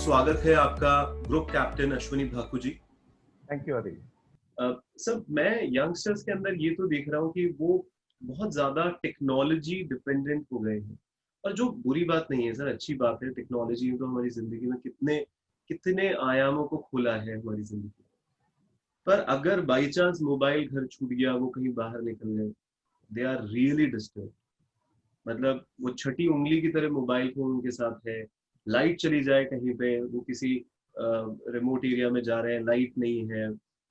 स्वागत है आपका group captain Ashwini Bhaku ji. Thank you अभी। सर, मैं यंगस्टर्स के अंदर ये तो देख रहा हूँ कि वो बहुत ज्यादा टेक्नोलॉजी डिपेंडेंट हो गए हैं, और जो बुरी बात नहीं है सर, अच्छी बात है। टेक्नोलॉजी तो हमारी जिंदगी में कितने कितने आयामों को खोला है हमारी जिंदगी। पर अगर बाई चांस मोबाइल घर छूट गया, वो कहीं बाहर निकल गए, दे आर रियली डिस्टर्ब। मतलब वो छठी उंगली की तरह मोबाइल फोन उनके साथ है। लाइट चली जाए कहीं पे, वो किसी रिमोट एरिया में जा रहे हैं, लाइट नहीं है,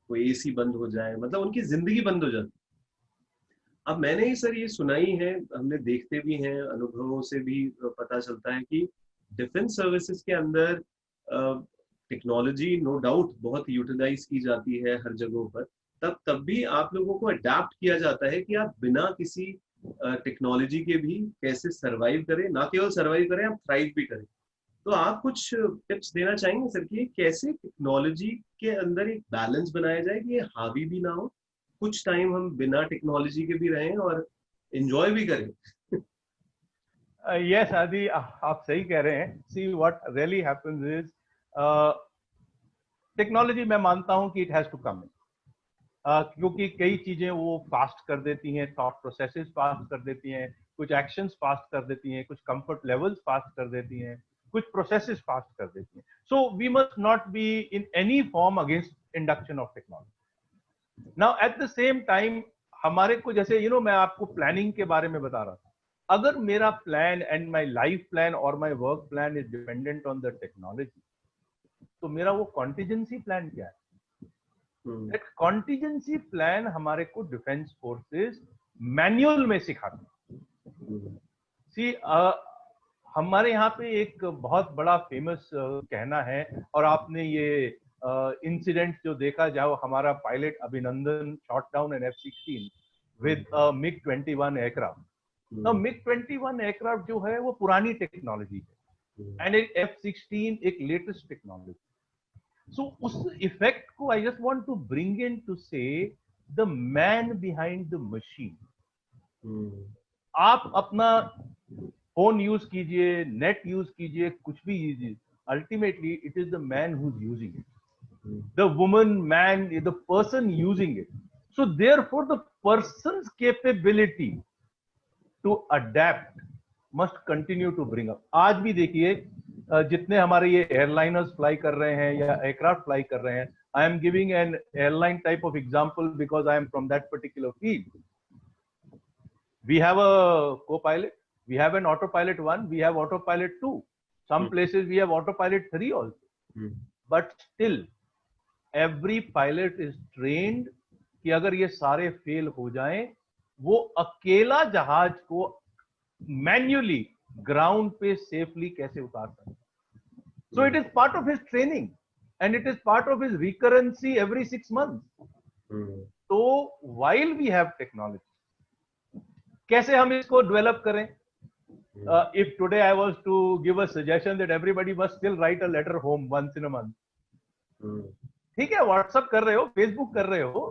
कोई एसी बंद हो जाए, मतलब उनकी जिंदगी बंद हो जाती। अब मैंने ही सर ये सुनाई है, हमने देखते भी हैं, अनुभवों से भी पता चलता है कि डिफेंस सर्विसेज के अंदर टेक्नोलॉजी नो डाउट बहुत यूटिलाइज की जाती है हर जगहों पर। तब भी आप लोगों को अडेप्ट किया जाता है कि आप बिना किसी टेक्नोलॉजी के भी कैसे सरवाइव करें, ना केवल सरवाइव करें, आप थ्राइव भी करें। तो आप कुछ टिप्स देना चाहेंगे सर कि कैसे टेक्नोलॉजी के अंदर एक बैलेंस बनाया जाए कि ये हावी भी ना हो, कुछ टाइम हम बिना टेक्नोलॉजी के भी रहें और एंजॉय भी करें। यस आदि, आप सही कह रहे हैं। See what really happens is, technology मैं मानता हूं कि इट हैज टू कम इन, क्योंकि कई चीजें वो फास्ट कर देती हैं, थॉट प्रोसेसेस फास्ट कर देती हैं, कुछ एक्शंस फास्ट कर देती हैं, कुछ कंफर्ट लेवल्स फास्ट कर देती हैं, कुछ प्रोसेसेस फास्ट कर देती हैं। So we must not be in any form against induction of technology. Now at the same time हमारे को, जैसे मैं आपको प्लानिंग के बारे में बता रहा था। अगर मेरा plan and my life plan और my work plan is dependent on the technology, तो मेरा वो कॉन्टिजेंसी प्लान क्या है? दैट कॉन्टिजेंसी प्लान हमारे को डिफेंस फोर्सेस मैनुअल में सिखाते हैं। सी हमारे यहाँ पे एक बहुत बड़ा फेमस कहना है, और आपने ये इंसिडेंट जो देखा, जाओ हमारा pilot Abhinandan shot down an F-16 with MiG-21 aircraft. now MiG-21 aircraft जो है वो पुरानी टेक्नोलॉजी है, एंड एक F-16 एक लेटेस्ट टेक्नोलॉजी। सो उस इफेक्ट को I just want to bring in to say the man behind the machine. आप अपना फोन यूज कीजिए, नेट यूज कीजिए, कुछ भी कीजिए, ultimately it is the man who is using it, the woman, man, the person using it. So therefore the person's capability to adapt must continue to bring up. आज भी देखिए जितने हमारे ये एयरलाइनर्स फ्लाई कर रहे हैं या एयरक्राफ्ट फ्लाई कर रहे हैं, I am giving an airline type of example because I am from that particular field. We have a co-pilot, we have an autopilot 1, we have autopilot 2, some places we have autopilot 3 also. But still every pilot is trained कि अगर ये सारे fail हो जाएं, वो अकेला जहाज को मैन्युअली ग्राउंड पे सेफली कैसे उतार सकते. So it is part of his training and it is part of his recurrency every 6 months. So while we have technology, कैसे हम इसको डेवलप करें? If today I was to give a suggestion that everybody must still write a letter home once in a month. ठीक है, WhatsApp कर रहे हो, Facebook कर रहे हो,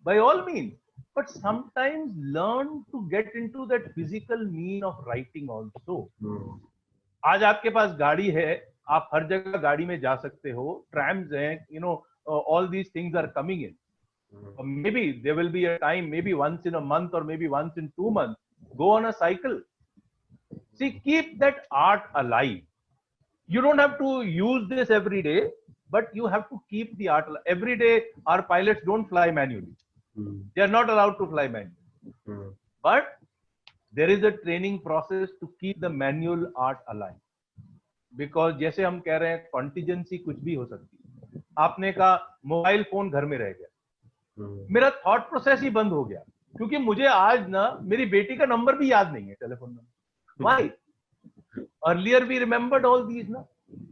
by all means, but sometimes learn to get into that physical mean of writing also. आज आपके पास गाड़ी है, आप हर जगह गाड़ी में जा सकते हो, ट्रैम्स हैं, all these things are coming in. Maybe there will be a time, maybe once in a month or maybe once in 2 months, go on a cycle. See, keep that art alive. You don't have to use this every day, but you have to keep the art alive. Every day, our pilots don't fly manually. They are not allowed to fly manually. But there is a training process to keep the manual art alive. Because जैसे हम कह रहे हैं, contingency कुछ भी हो सकती है. आपने कहा मोबाइल फोन घर में रह गया, मेरा थॉट प्रोसेस ही बंद हो गया, क्योंकि मुझे आज ना मेरी बेटी का नंबर भी याद नहीं है, telephone number. Why? Earlier we remembered all these, na?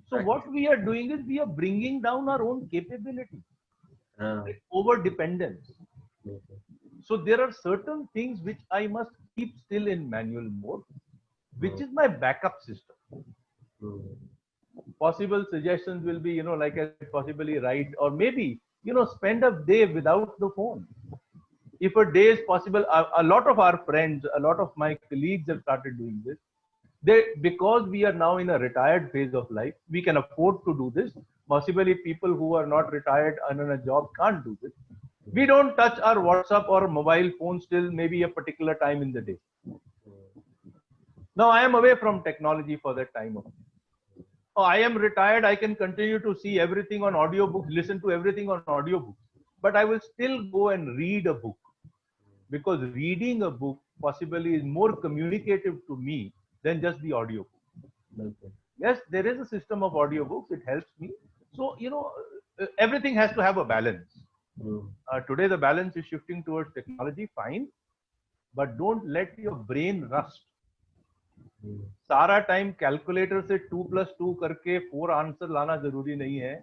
So what we are doing is we are bringing down our own capability, over dependence. So there are certain things which I must keep still in manual mode, which is my backup system. Possible suggestions will be, like I possibly write, or maybe, spend a day without the phone. If a day is possible, a lot of our friends, a lot of my colleagues have started doing this. Because we are now in a retired phase of life, we can afford to do this. Possibly people who are not retired and on a job can't do this. We don't touch our WhatsApp or mobile phones till maybe a particular time in the day. Now I am away from technology for that time of day. Oh, I am retired, I can continue to see everything on audiobooks, listen to everything on audiobooks, but I will still go and read a book, because reading a book possibly is more communicative to me than just the audiobook. बिल्कुल Yes, there is a system of audiobooks, it helps me. So, everything has to have a balance. Today, the balance is shifting towards technology, fine, but don't let your brain rust. सारा time calculator से 2+2 करके 4 answer लाना जरूरी नहीं है.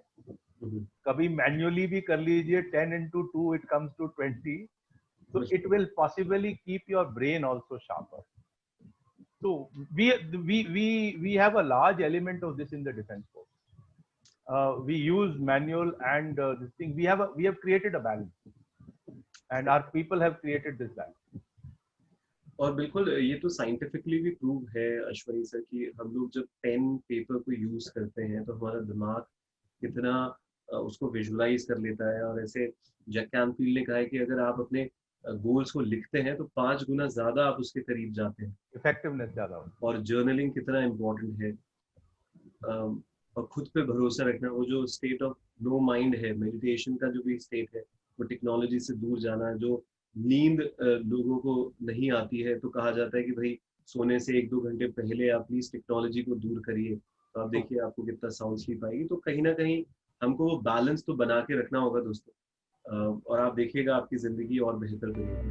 कभी manually भी कर लीजिए, 10 into 2 it comes to 20. So it will possibly keep your brain also sharper. So we have a large element of this in the defense force. We use manual and this thing. We have created a balance, and our people have created this balance. और बिल्कुल ये तो scientifically भी prove है Ashwani sir कि हम लोग जब पेन पेपर को यूज करते हैं तो हमारा दिमाग कितना उसको विजुलाइज कर लेता है. और ऐसे जैक कैनफील्ड ने कहा है कि अगर आप अपने गोल्स को लिखते हैं तो 5 गुना ज्यादा आप उसके करीब जाते हैं, इफेक्टिवनेस ज्यादा होता है. और जर्नलिंग कितना इम्पोर्टेंट है, और खुद पे भरोसा रखना. वो जो स्टेट ऑफ नो माइंड है, मेडिटेशन का जो भी स्टेट है, वो टेक्नोलॉजी से दूर जाना है. जो नींद लोगों को नहीं आती है तो कहा जाता है कि भाई सोने से 1-2 घंटे पहले आप प्लीज टेक्नोलॉजी को दूर करिए, तो आप देखिए आपको कितना साउंड स्लीप आएगी. तो कहीं ना कहीं हमको वो बैलेंस तो बना के रखना होगा दोस्तों, और आप देखिएगा आपकी जिंदगी और बेहतर बनेगी.